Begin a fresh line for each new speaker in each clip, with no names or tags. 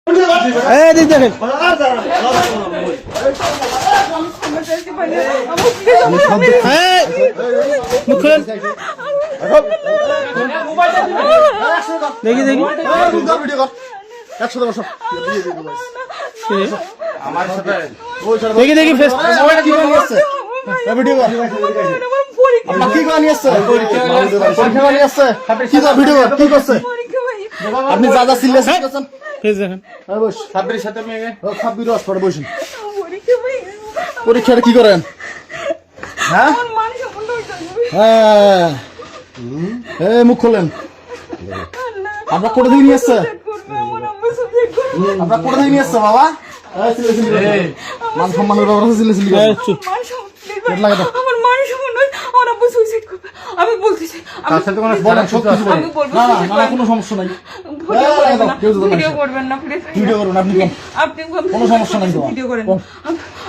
এই দিক দেখেন মুখ খোলেন দেখি দেখি দেখি দেখি ফেস
আপনি যা যা সিরিয়াস
ফেস দেখেন
পরীক্ষাটা কি করেন? হ্যাঁ হ্যাঁ মুখ খোলেন। আপনার কোথা থেকে নিয়ে আসছে? আপনার কোথা থেকে নিয়ে আসছে বাবা? মান সম্মানের ব্যাপার আছে।
আমি বলতেছি
কোনো সমস্যা নাই।
ভিডিও করবেন না প্লিজ।
ভিডিও করুন আপনি,
আপনি
কোনো সমস্যা নাই।
ভিডিও করেন।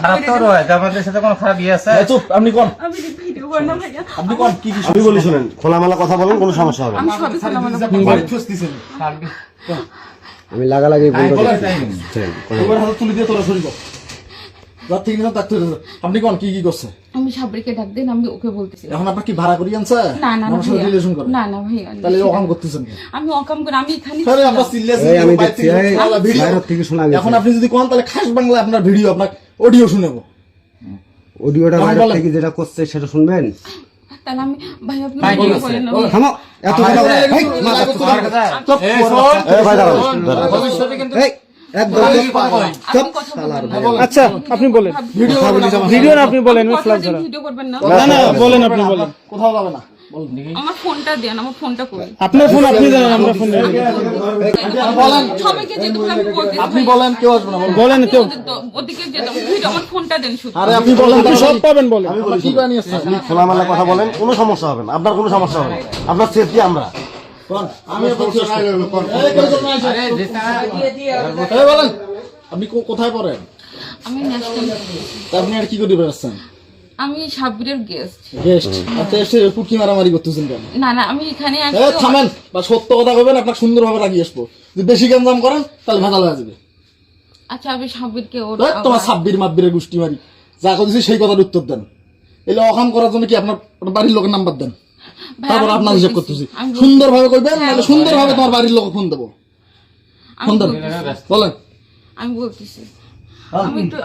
খারাপ তো হয় আমাদের সাথে কোনো খারাপ ইয়ে আছে?
চুপ আপনি কোন,
আমি ভিডিও করেন না ভাইয়া।
আপনি কোন কি কি
আমি বলি শুনেন, খোলামেলা কথা বলেন, কোনো সমস্যা হবে না।
আমি সবই খোলামেলা
আমি লাগালাগি বলবো।
ওর হাতে তুলে দিয়ে তোরা সরিব। রাত থেকে নিলাম তাক তুলে। আপনি কোন কি কি করছে?
আমি সাবরিকে ডাক দেন, আমি ওকে বলতেছি।
এখন আপনার কি ভাড়া করি আনছে?
না না
আমার সাথে রিলেশন করে?
না না ভাইয়া,
তাহলে অকাম করতেছেন কেন?
আমি অকাম করে আমি এখানে
আরে আপনার সিরিয়াস
এই আমি দেখছি, এই বাইরে থেকে শোনা গেছে।
এখন আপনি যদি কোন তাহলে খাস বাংলা আপনার ভিডিও, আপনার অডিও শুনেবো।
অডিওটা
এখন
বাইরে
বলেন।
থেকে যেটা করছে সেটা শুনবেন।
তাহলে আমি ভাই আপনি ভিডিও করেন না।
থামো, এত কথা বলে এই মাথা তোমার কথা। এই ভাই দাঁড়াও,
ভবিষ্যতে কিন্তু
এই একদম চুপ শালার ভাই।
আচ্ছা আপনি বলেন, ভিডিও না আপনি বলেন, আমি ফ্ল্যাশ ধরা।
ভিডিও করবেন না।
না না বলেন, আপনি বলেন।
কোথাও যাবে না, বলুন।
আমার ফোনটা দেন, আমার ফোনটা কই?
আপনার ফোন আপনি জানেন, আমরা ফোন নেই।
বলেন।
সবাইকে যেতে বলে আমি বলতেছি।
আপনি বলেন, কেউ আসবে না, বলুন।
বলেন কেউ।
ওদিকে যেতাম, ভিডিও আমার ফোনটা দেন শুধু।
আরে আপনি বলেন,
আপনি সব পাবেন বলেন।
আপনার কি বানিয়ে আসছে?
আপনি খোলামেলা কথা বলেন, কোনো সমস্যা হবে না। আপনার কোনো সমস্যা হবে না, আপনার সেফটি আমরা।
আমি আপনার কি আসবো? এই কেউ তো নাই।
আরে যেটা
এই বলেন, আপনি কোথায় পড়েন?
আমি ন্যাশনাল,
তা আপনি আর কি করে বেরোচ্ছেন?
আমি সাবরির গেস্ট।
গেস্ট। আচ্ছা এসে পুটকি মারামারি করতেছেন কেন?
না না আমি এখানে
এই থামেন, বা সত্য কথা কইবেন, আপনাকে সুন্দরভাবে রাখিয়ে আসবো। যদি বেশি গেমজাম করেন তাহলে ভেজাল হয়ে যাবে।
আচ্ছা আমি সাবরিরকে ওর
এই তোমার সাব্বির মাব্বিরের গোষ্ঠী মারি যা কইছি সেই কথার উত্তর দেন। এলে অকাম করার জন্য কি আপনার বাড়ির লোকের নাম্বার দেন, তারপর আপনার হিসাব করতেছি। সুন্দরভাবে কইবেন, নাহলে সুন্দরভাবে তোমার বাড়ির লোক ফোন দেবো। ফোন দেন, বলেন।
আমি বলতেছি,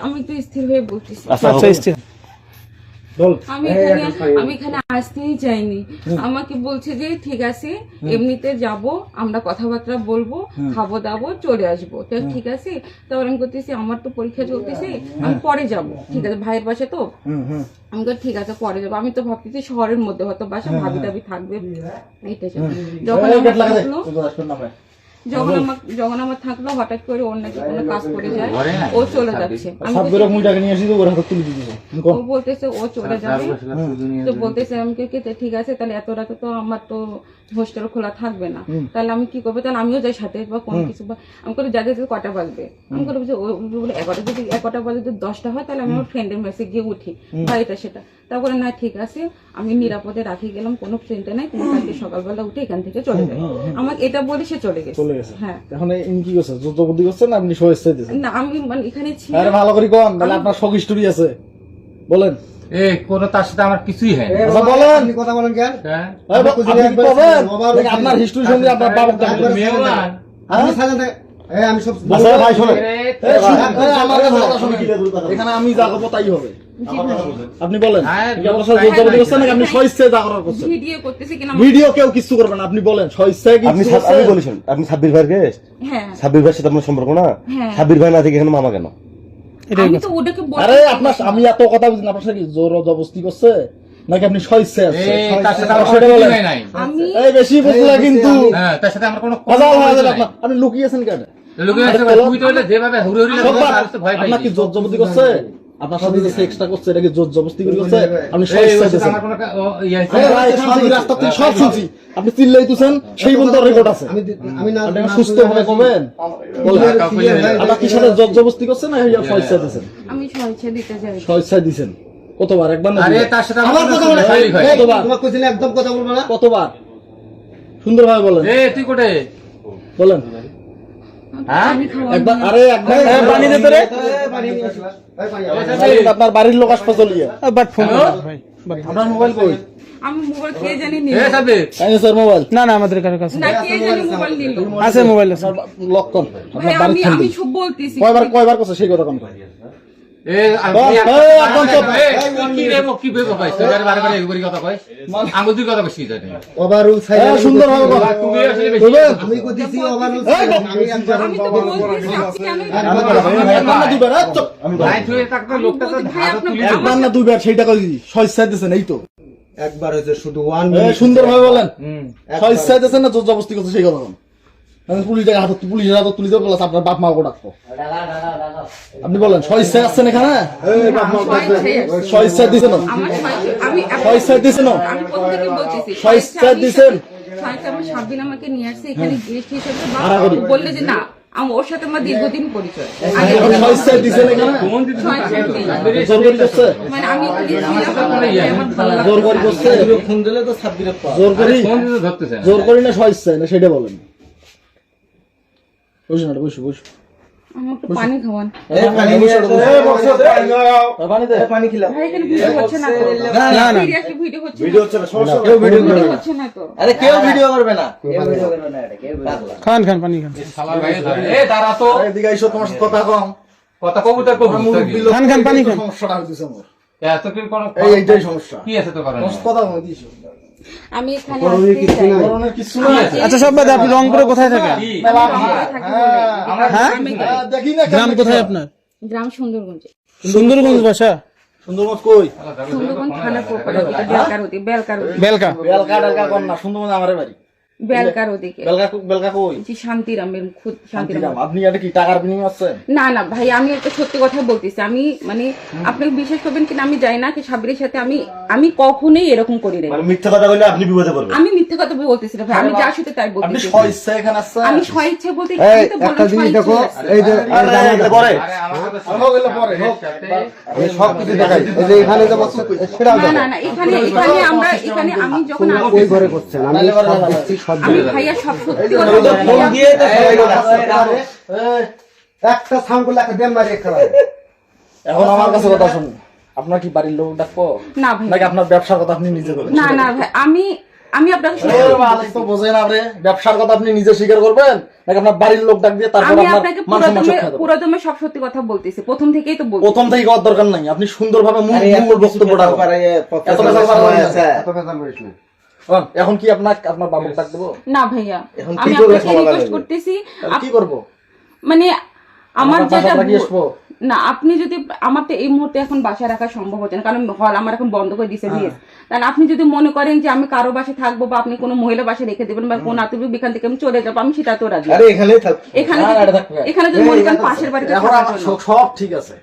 আমি তো স্থির হয়ে বলতেছি।
আচ্ছা স্থির
বল।
আমি এখানে আসতেই চাইনি। আমাকে বলছে যে ঠিক আছে এমনিতে যাব, আমরা কথাবার্তা বলবো, খাবো দাবো, চলে আসবো। তো ঠিক আছে, তারপর আমি করতেছি আমার তো পরীক্ষা চলতেছে, আমি পরে যাব। ঠিক আছে, ভাইয়ের বাসা তো। আমি তো ঠিক আছে পরে যাবো। আমি তো ভাবতেছি শহরের মধ্যে হয়তো বাসা, ভাবি টাবি থাকবে। এইটাই যখন আমার থাকলো, যখন আমার থাকলো হঠাৎ করে অন্য কোনো কাজ করে যায়, ও চলে যাচ্ছে।
সাব্বিরের মুইটাকে নিয়ে আসি তো ওর হাতে তুলে দিতেছে।
ও বলতেছে ও চলে যাবে, তো বলতেছে আমি ঠিক আছে তাহলে এত রাতে তো আমার তো হোস্টেল খোলা থাকবে না, তাহলে আমি কি করবো? তাহলে আমিও যাই সাথে বা কোনো কিছু। আমি করে যাদের কটা বাজবে, আমি করে যে বলে 11টা, যদি 11টা বাজে যদি 10টা হয় তাহলে আমি আমার ফ্রেন্ডের মেসে গিয়ে উঠি বা এটা সেটা। তারপরে না ঠিক আছে আমি নিরাপদে রাখি গেলাম, কোনো ফ্রেন্ডে নাই, তুমি কালকে সকালবেলা উঠে এখান থেকে চলে যাই। আমাকে এটা বলে সে চলে গেছে। হ্যাঁ,
এখন ইনি কি করছে? জোরজবরদস্তি করছে না আপনি সহেচ্ছায় দিয়েছেন?
না আমি মানে এখানে ছিলাম।
আরে ভালো করে কোন, তাহলে আপনার শখ স্টোরি আছে, বলেন।
এই কোন তার সাথে আমার কিছুই হয় না।
আচ্ছা বলেন।
আপনি কথা বলেন কেন?
হ্যাঁ
আপনি বলেন, দেখি আপনার হিস্ট্রি শুনলে আপনার বাবা
মেয়েও না।
আপনি সাজাতে এই আমি সব
আচ্ছা ভাই শুনেন,
এখানে
এখানে আমি যা করবো তাই হবে। আপনি বলেন, কি আপনার সাথে জোরজবরদস্তি করছেন নাকি আপনি স্বেচ্ছায় যা করার করছেন?
ভিডিও করতেছি কিনা
ভিডিও কেউ কিছু করবে না, আপনি বলেন স্বেচ্ছায় কি
আপনি আমি বলেছেন, আপনি সাব্বির ভাইয়ের গেস্ট।
হ্যাঁ
সাব্বির ভাইয়ের সাথে আপনার সম্পর্ক না?
হ্যাঁ।
সাব্বির ভাই না থেকে এখানে মামা কেন?
আমি তো ওটাকে
আরে আপনার আমি এত কথা বুঝি না, আপনার সাথে কি জোর জবরদস্তি করছে নাকি আপনি স্বেচ্ছায় আছেন?
এই তার সাথে আমার
সেটা
কিছুই
বলেন।
হয় নাই।
আমি
এই বেশি বুঝলা কিন্তু
হ্যাঁ তার সাথে আমার কোনো
ভেজাল হয়ে যাবে আপনার। আপনি লুকিয়েছেন কেন?
লোকে তুই তো হলে যেভাবে হুড়ি হুড়ি লাগছে ভয় পাই।
আপনার কি জোর জবরদস্তি করছে? আপনার সাথে যে সেক্সটা করছে এটা কি জোর জবরদস্তি করে করছে? আপনি
এই
স্বেচ্ছায়
ওর সাথে
দিয়েছেন।
আমার কোনো
আরে ভাই, এখান থেকে রাস্তা থেকে সব শুনছি। আপনি চিল্লাইতেছেন, সেই পর্যন্ত রেকর্ড আছে।
আমি না
আপনি সুস্থ ভাবে করবেন, বলেন। আপনার কি সাথে জোর জবরদস্তি করছে না স্বেচ্ছায় দিয়েছেন?
আমি স্বেচ্ছায় দিতে চাই।
স্বেচ্ছায় দিয়েছেন। কতবার? একবার না
আরে
দুইবার?
তার সাথে
আমার
আমার
কথা
কোনো
বলে
ভয় হয়।
কতবার?
তোমাকে কইছিলাম একদম কথা বলবো না।
কতবার? সুন্দরভাবে বলেন,
এই তুই কোটে
বলেন।
পানি খাওয়ান
একবার
না।
আরে একবার
পানি দে তো রে
আপনার বাড়ির লোক আসবে চলিয়ে
বাট ফোন ভাই
আপনার মোবাইল কই
আমি মোবাইল কে জানি নিল
তাই স্যার মোবাইল
না না আমাদের কারো কাছে
না কে জানি মোবাইল নিল
আছে মোবাইল আছে
লক কম
ভাই
আপনার বাড়ি
আমি
ফোন
আমি
দিন
সব বলতেছি
কয়বার কথা সেই কথা কম
ওভারঅল সাইড
সুন্দর ভাবে কথা
আমি কইতেছি ওভারঅল
আমি তো বলতেছি আপনি কেন
একবার না দুইবার
ভাই আপনার
একবার না দুইবার সেইটা কই ছয় দিতেছেন এই তো
একবার হইছে শুধু 1
সুন্দর ভাবে বলেন ছয় দিতেছেন না জোর জবরদস্তি করছে সেই কথা বলেন পুলিশের হাতে তুলে দেবো প্লাস আপনার বাপ মাকে ডাকবো আপনি বলেন ছয় আসছেন এখানে ছয় দিছে না
আমার আমি
ছয় দিছে না
আমি কোথা থেকে বলতেছি
ছয় দিছেন
আমার সাবিন আমাকে নিয়ে আসছে এখানে গেস্ট হিসেবে
আড়াআড়ি।
বললে যে না ওর সাথে আমার দীর্ঘদিন পরিচয়
ছয় দিছেন এখানে জোর করে করছে
মানে আমি আমার ভালো
জোর
লাগছে
করে করছে
ফোন দিলে তো 26 পাওয়া
জোর করি জোর করি না ছয় না সেটা বলেন বসুন না বসু
আমাকে পানি খাওয়ান
এই পানি নিয়ে
পানি দে
পানি খিলা
ভাই এখানে ভিডিও হচ্ছে না তো
না না
সিরিয়াসলি ভিডিও হচ্ছে
ভিডিও হচ্ছে না সমস্যা
কেউ ভিডিও
ভিডিও হচ্ছে না তো
আরে কেউ ভিডিও করবে না কেউ ভিডিও করবে না এটা কেউ পাগলা
খান খান পানি খান
এদিকে আইসো তোমার সাথে কথা কম
খান খান পানি খান
সমস্যাটা হইতেছে আমার এইটাই সমস্যা তোমার সাথে কথা কম দিছো
আমি এখানে আসতে চাই
করোনার কিছু না
আচ্ছা সব বাদ আপনি রংপুরে কোথায় থাকেন
হ্যাঁ
দেখি না
গ্রাম কোথায় আপনার
গ্রাম সুন্দরগঞ্জ
সুন্দরগঞ্জ বাসা
সুন্দরবন কই
সুন্দরগঞ্জ থানা বেলকার ওদিকে
বেলকা
বেলকা ডালকা কোন না সুন্দরবন আমারে বাড়ি
বেলকার ওদিকে
বেলকা কই
জি শান্তিরামের খুদ শান্তিরাম
আপনি এটা কি টাকার বিনিময় আছেন
না না ভাই আমি একটা সত্যি কথা বলতেছি আমি মানে আপনি বিশ্বাস করবেন কিনা আমি জানি না কি সাবিরের সাথে আমি কখনোই এরকম করি না
মানে মিথ্যা কথা বললে আপনি বিপদে পড়বেন।
আমি মিথ্যে কথা বলতেছি না ভাই আমি যার সাথে তাই
আপনি
বলতেছি
স্বইচ্ছা এখানে আসছেন
আমি স্বইচ্ছা বলতে
এই
আমি তো
একটা
বললাম
জিনিস দেখো
স্বইচ্ছা।
এই যে
আর জানাইলে পরে
হোক এলে পরে হোক
আমি সব কিছু দেখাই এই যে এখানে যে বসে সেটাও
না না না এখানে আমি যখন আসছি,
ওই ঘরে করছেন আমি সব দেখছি সব
আমি ভাইয়া সব সত্যি কথা বলছি
ফোন
ভাইয়া।
দিয়ে তো একটা সাউন্ড করলে একটা দেন মারি একটা
এখন আমার কাছে কথা শুনুন আপনার কি বাড়ির লোক ডাকবো
না ভাই
নাকি আপনার ব্যবসার কথা আপনি নিজে করবেন
না না ভাই আমি আপনাকে সত্যি
এ
কথা
বাবা,
বলতেছি।
তো বোঝেন আপনি ব্যবসার কথা আপনি নিজে স্বীকার করবেন নাকি আপনার বাড়ির লোক ডাক দিয়ে তারপর
আমি
আপনার
আপনাকে
মান সম্মান শিক্ষা দেবো
পুরোদমে সব সত্যি কথা বলতেছি প্রথম থেকেই তো বলছি
প্রথম থেকে করার দরকার নাই আপনি সুন্দরভাবে মূল বক্তব্যটা রাখুন। এখন কি আপনার বাবুকে ডাক দেবো
না ভাইয়া
এখন
আমি
কি করলে
আপনাকে
সমাধান
রিকোয়েস্ট
হবে?
করতেছি
তাহলে কি করবো
মানে আমার
আপনার
যেটা
বাসা লাগিয়ে আসবো?
না আপনি যদি আমার তো এই মুহূর্তে এখন বাসা রাখা সম্ভব হচ্ছে না কারণ হল আমার এখন বন্ধ করে দিছে বিয়ে তাহলে আপনি যদি মনে করেন যে আমি কারো বাসায় থাকবো বা আপনি কোনো মহিলা বাসায় রেখে দেবেন বা কোন আত্মীয় এখান থেকে আমি চলে যাবো আমি সেটা তো রাজি
আরে এখানেই থাক
এখানে
না,
যদি-
এটা থাকবে।
এখানে যদি মনে করেন পাশের বাড়িতে
এখন
থাকার
আমার
জন্য।
সব ঠিক আছে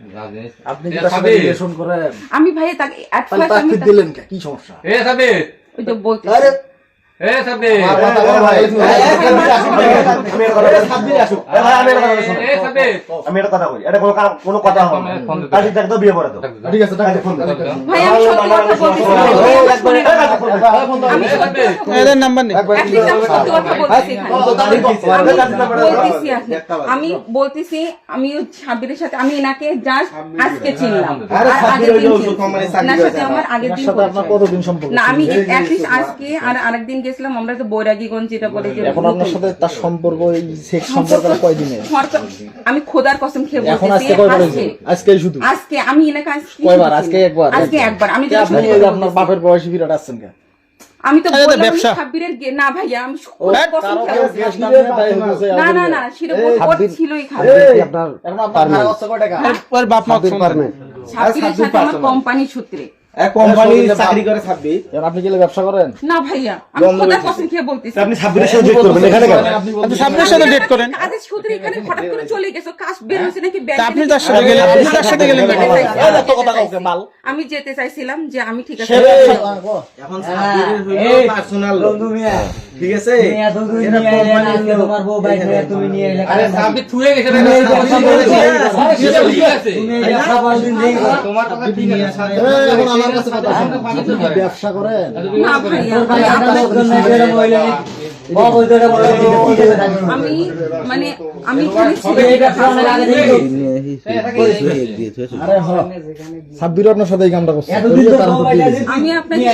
আপনি কি তার সাথে রিলেশন করেন
আমি ভাইয়া তাকে at
তাহলে
first আমি
তাকে দিলেন কে? কি সমস্যা
ওই যে বলতে
আরে আমার কথা বলো ভাই।
আমি একটা কথা বলি, এটা কোনো কথা হবে না। কাজী ডাক দাও, বিয়ে করে দাও।
ঠিক আছে ডাক ফোন
ভাই আমি সত্যি কথা বলতেছি আমি সত্যি কথা
এদের নাম্বার নেই
At least আমি সত্যি কথা বলতেছি আমি বলতেছি আমি সাব্বিরের সাথে আমি এনাকে জাস্ট আজকে চিনলাম
আরে
আর
সাব্বির
আগের
ওই যে
দিন
ওষুধ কোম্পানি
চিনলাম।
চাকরি
ওনার সাথে
করে
আমার আগের দিন
সাথে আপনার
পরিচয়।
কতদিন সম্পর্ক
না আমি অ্যাটলিস্ট আজকে আর আরেকদিন গেছিলাম আমরা তো বৈরাগীগঞ্জ যেটা বলে যে
এখন আপনার সাথে তার সম্পর্ক এই সেক্স সম্পর্ক কয়দিনের
আমি খোদার কসম খেয়ে
এখন
বলতেছি
আজকে কয়বার হয়েছে আজকে শুধু
আজকে আমি এনাকে আজকে
কয়বার আজকে একবার
আজকে একবার আমি
কি
যেটা
আপনি
সত্যি
এই যে
কথা
আপনার
বলতেছি।
বাপের বয়সী বিরাট আসছেন কে
আমি তো
আরে তো
বললাম
ব্যবসা।
সাব্বিরের না ভাইয়া আমি খোদার কসম খেয়ে বলতেছি।
এখন
না না না সেটা বলতে ছিলই খারাপ
আপনার ভাড়া হচ্ছে কয় টাকা
ওর বাপ মা ফোন দেন।
সাব্বিরের সাথে আমার কোম্পানির সূত্রে
এক কোম্পানি চাকরি করে 26
এখন আপনি গেলে ব্যবসা করেন
না ভাইয়া আমি খোদার কসম খেয়ে বলতেছি
আপনি 26 সাথে ডেট করবেন এখানে কেন?
আপনি সামনের সাথে ডেট করেন
কাজের সূত্রে এখানে হঠাৎ করে চলে গেছো কাজ বের হয়েছে নাকি
তা আপনি তার সাথে গেলেন আপনি তার সাথে গেলেন কেন?
এত কথা কাউকে মাল
আমি যেতে চাইছিলাম যে আমি ঠিক আছে
এখন সাব্বিরের হইলো পার্সোনাল বন্ধু মিয়া ঠিক আছে এটা কোম্পানি তোমার বউ ভাই তুমি নিয়ে এলে
আরে সাবিত থুয়ে গেছে রে ঠিক আছে
তুমি এই ব্যবসা বলদিন দেই
তোমার কথা ঠিক আছে
এখন আমার আমার কাছে কথা শুনুন। আপনি কি ব্যবসা করেন?
না ভাইয়া আমি মানে আমি এখানে
আরে হ্যাঁ, সাব্বিরও আপনার সাথে এই কামটা করছে।
আমি আপনাকে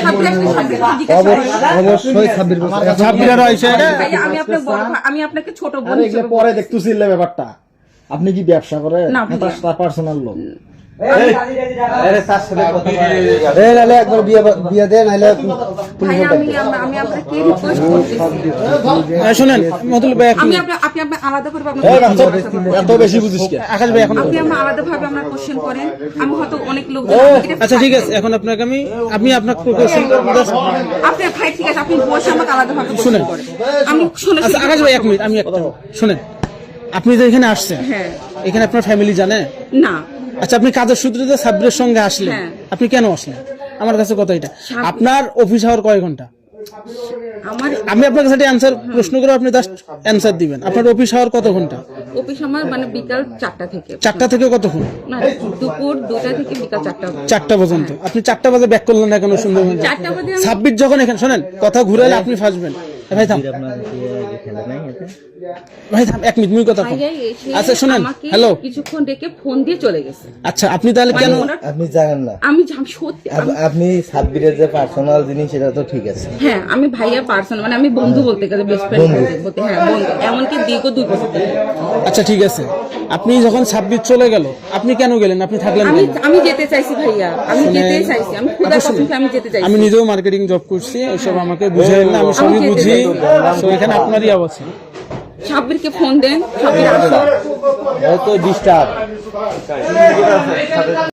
অবশ্যই সাব্বির করছে।
ছাব্বিরের হয়েছে এটা
ভাইয়া আমি আপনার বড় ভাই, আমি আপনাকে ছোট বোন
আরে এগুলো
হিসেবে
পরে দেখতেছি এলে ব্যাপারটা। আপনি কি ব্যবসা করেন?
না ভাইয়া।
তার পার্সোনাল লোক।
আরে তার সাথে কথা
এই নালে একবার বিয়ে দেন নাইলে
ভাইয়া আমি আপনাকে রিকোয়েস্ট করতেছি
শুনেন মতুল ভাই
আমি আপনি আলাদা করে আপনার
এই রাখো, এত বেশি বুঝিস কে?
আকাশ ভাই এখন
আপনি আমার আলাদা ভাবে আপনার কোশ্চেন করেন আমি হয়তো অনেক লোক
আচ্ছা ঠিক আছে এখন আপনাকে আমি আপনার
আপনি ভাই ঠিক আছে আপনি বসে আমাকে আলাদা ভাবে
শুনেন।
কোশ্চেন করেন আমি শুনে
আচ্ছা আকাশ ভাই 1 মিনিট আমি একটা শুনেন আপনি যে এখানে আসছেন
হ্যাঁ
এখানে আপনার ফ্যামিলি জানে?
না
আচ্ছা আপনি কাজের সূত্রে যে সাব্বিরের সঙ্গে আসলেন
হ্যাঁ।
আপনি কেন আসলেন আমার কাছে কথা এটা আপনার অফিস আওয়ার কয় ঘন্টা
আমার
আমি আপনার কাছে একটা প্রশ্ন করে আপনি জাস্ট অ্যান্সার দিবেন আপনার অফিস আওয়ার কত ঘন্টা
অফিস আমার মানে বিকাল 4টা থেকে
4টা থেকে কতক্ষণ
না দুপুর 2টা থেকে বিকাল 4টা
4টা পর্যন্ত আপনি 4টা বাজে ব্যাক করলেন না কেন সুন্দর
4টা বাজে আমি-
সাব্বির যখন এখানে শোনেন কথা ঘুরালে আপনি ফাঁসবেন ভাই থাম ভাই থাম 1 মিনিট মুই কথা কম।
ভাইয়া এসে
আচ্ছা শুনেন
আমাকে
হ্যালো
কিছুক্ষণ ডেকে ফোন দিয়ে চলে গেছে
আচ্ছা আপনি তাহলে
মানে
কেন
ওনার-
আপনি জানেন না
আমি সত্যি
আপনি সাব্বিরের যে পার্সোনাল জিনিস সেটা তো ঠিক আছে
হ্যাঁ আমি ভাইয়া পার্সন মানে আমি বন্ধু বলতে গেলে বেস্ট ফ্রেন্ড বলতে হ্যাঁ বন্ধু এমনকি দীর্ঘ 2 বছর ধরে।
আচ্ছা ঠিক আছে আপনি যখন সাব্বির চলে গেল আপনি কেন গেলেন আপনি থাকলেন
আমি
কেন?
আমি যেতে চাইছি ভাইয়া আমি যেতে চাইছি আমি খুদা
আচ্ছা,
কসম আমি যেতে চাইছি
আমি নিজেও মার্কেটিং জব করছি এসব আমাকে বুঝাইলেন না আমি সবই
যেতে
বুঝি
চাই।
তো এখানে আপনারই অবস্থা
সাব্বিরকে ফোন দেন সাব্বির আসো
তো ডিস্টার্ব